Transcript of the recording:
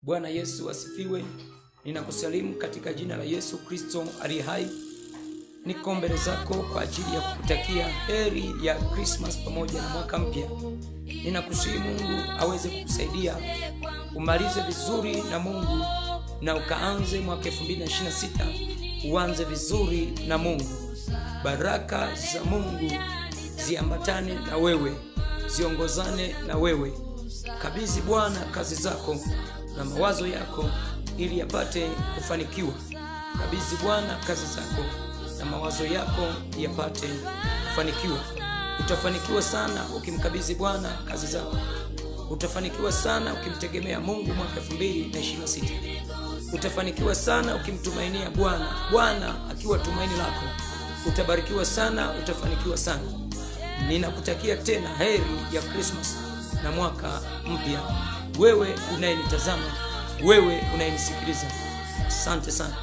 Bwana Yesu asifiwe. Ninakusalimu katika jina la Yesu Kristo aliye hai. Niko mbele zako kwa ajili ya kukutakia heri ya Christmas pamoja na mwaka mpya. Ninakusihi Mungu aweze kukusaidia umalize vizuri na Mungu na ukaanze mwaka 2026 uanze vizuri na Mungu. Baraka za Mungu ziambatane na wewe, ziongozane na wewe. Kabidhi Bwana kazi zako na mawazo yako ili yapate kufanikiwa. Kabidhi Bwana kazi zako na mawazo yako yapate kufanikiwa. Utafanikiwa sana ukimkabidhi Bwana kazi zako. Utafanikiwa sana ukimtegemea Mungu mwaka 2026. Utafanikiwa sana ukimtumainia Bwana. Bwana akiwa tumaini lako. Utabarikiwa sana, utafanikiwa sana. Ninakutakia tena heri ya Christmas na mwaka mpya. Wewe unayenitazama, wewe unayenisikiliza, asante sana.